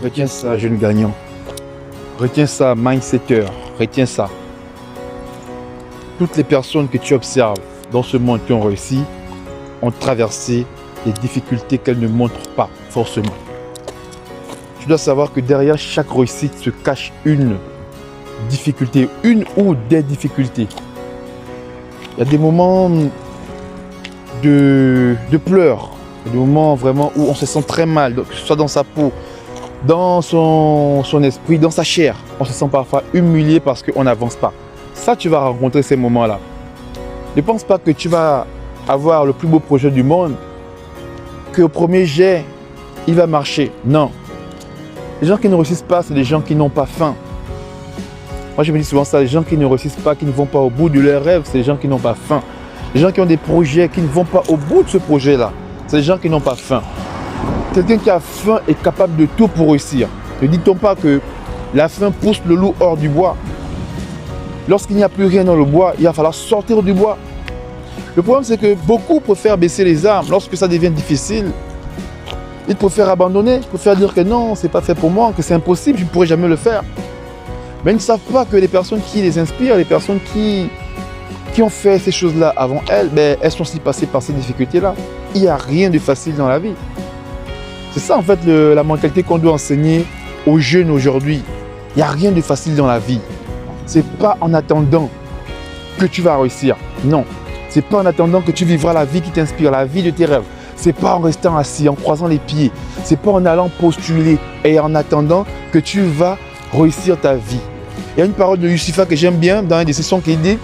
Retiens ça, jeune gagnant. Retiens ça, mindsetter. Retiens ça. Toutes les personnes que tu observes dans ce monde qui ont réussi ont traversé des difficultés qu'elles ne montrent pas forcément. Tu dois savoir que derrière chaque réussite se cache une difficulté, une ou des difficultés. Il y a des moments de pleurs, des moments vraiment où on se sent très mal, que ce soit dans sa peau, dans son esprit, dans sa chair. On se sent parfois humilié parce qu'on n'avance pas. Ça, tu vas rencontrer ces moments-là. Ne pense pas que tu vas avoir le plus beau projet du monde, qu'au premier jet, il va marcher. Non. Les gens qui ne réussissent pas, c'est les gens qui n'ont pas faim. Moi, je me dis souvent ça, les gens qui ne réussissent pas, qui ne vont pas au bout de leurs rêves, c'est les gens qui n'ont pas faim. Les gens qui ont des projets, qui ne vont pas au bout de ce projet-là, c'est les gens qui n'ont pas faim. Quelqu'un qui a faim est capable de tout pour réussir. Ne dit-on pas que la faim pousse le loup hors du bois? Lorsqu'il n'y a plus rien dans le bois, il va falloir sortir du bois. Le problème, c'est que beaucoup préfèrent baisser les armes. Lorsque ça devient difficile, ils préfèrent abandonner, ils préfèrent dire que non, c'est pas fait pour moi, que c'est impossible, je ne pourrai jamais le faire. Mais ils ne savent pas que les personnes qui les inspirent, les personnes qui ont fait ces choses-là avant elles, elles sont aussi passées par ces difficultés-là. Il n'y a rien de facile dans la vie. C'est ça en fait la mentalité qu'on doit enseigner aux jeunes aujourd'hui. Il n'y a rien de facile dans la vie. C'est pas en attendant que tu vas réussir. Non. C'est pas en attendant que tu vivras la vie qui t'inspire, la vie de tes rêves. C'est pas en restant assis, en croisant les pieds. C'est pas en allant postuler et en attendant que tu vas réussir ta vie. Il y a une parole de Youssoufa que j'aime bien dans une des sessions qui dit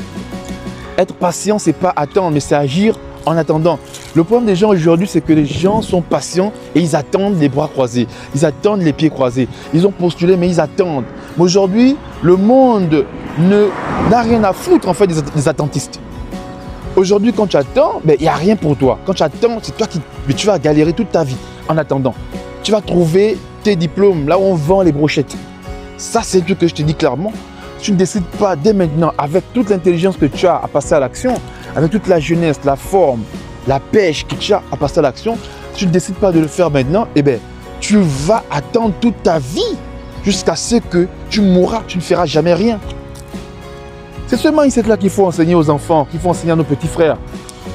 être patient, c'est pas attendre, mais c'est agir en attendant. Le problème des gens aujourd'hui, c'est que les gens sont patients et ils attendent les bras croisés. Ils attendent les pieds croisés. Ils ont postulé, mais ils attendent. Mais aujourd'hui, le monde n'a rien à foutre en fait des attentistes. Aujourd'hui, quand tu attends, il n'y a rien pour toi. Quand tu attends, c'est toi mais tu vas galérer toute ta vie en attendant. Tu vas trouver tes diplômes là où on vend les brochettes. Ça, c'est le truc que je te dis clairement. Tu ne décides pas dès maintenant, avec toute l'intelligence que tu as à passer à l'action, avec toute la jeunesse, la forme, la pêche que tu as à passer à l'action, si tu ne décides pas de le faire maintenant, tu vas attendre toute ta vie jusqu'à ce que tu mourras, tu ne feras jamais rien. C'est ce mindset-là qu'il faut enseigner aux enfants, qu'il faut enseigner à nos petits frères.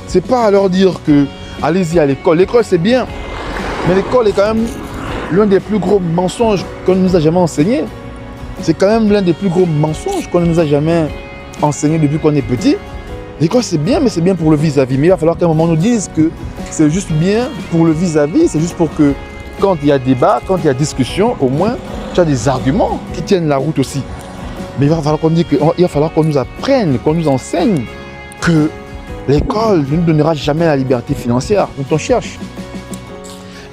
Ce n'est pas à leur dire que allez-y à l'école. L'école, c'est bien, mais l'école est quand même l'un des plus gros mensonges qu'on ne nous a jamais enseigné. C'est quand même l'un des plus gros mensonges qu'on ne nous a jamais enseigné depuis qu'on est petit. L'école, c'est bien, mais c'est bien pour le vis-à-vis. Mais il va falloir qu'à un moment, on nous dise que c'est juste bien pour le vis-à-vis. C'est juste pour que quand il y a débat, quand il y a discussion, au moins, tu as des arguments qui tiennent la route aussi. Mais il va falloir qu'on nous apprenne, qu'on nous enseigne que l'école ne nous donnera jamais la liberté financière dont on cherche.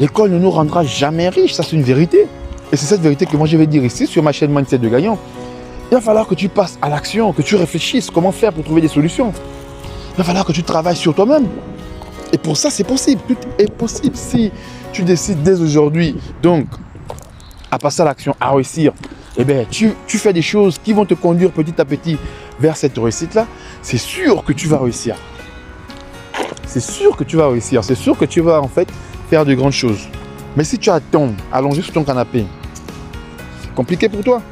L'école ne nous rendra jamais riches, ça c'est une vérité. Et c'est cette vérité que moi je vais dire ici sur ma chaîne Mindset de Gagnant. Il va falloir que tu passes à l'action, que tu réfléchisses comment faire pour trouver des solutions. Il va falloir que tu travailles sur toi-même. Et pour ça, c'est possible. Tout est possible. Si tu décides dès aujourd'hui, donc, à passer à l'action, à réussir, tu fais des choses qui vont te conduire petit à petit vers cette réussite-là, c'est sûr que tu vas réussir. C'est sûr que tu vas réussir. C'est sûr que tu vas en fait faire de grandes choses. Mais si tu attends allongé sur ton canapé, c'est compliqué pour toi.